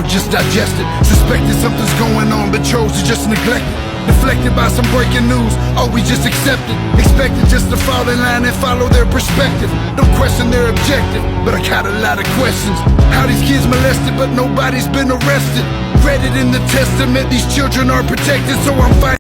just digest it. Suspected something's going on, but chose to just neglect it. Deflected by some breaking news, oh, we just accept it. Expected just to fall in line and follow their perspective. Don't question their objective, but I got a lot of questions. How these kids molested, but nobody's been arrested. Read it in the testament, these children are protected, so I'm fighting.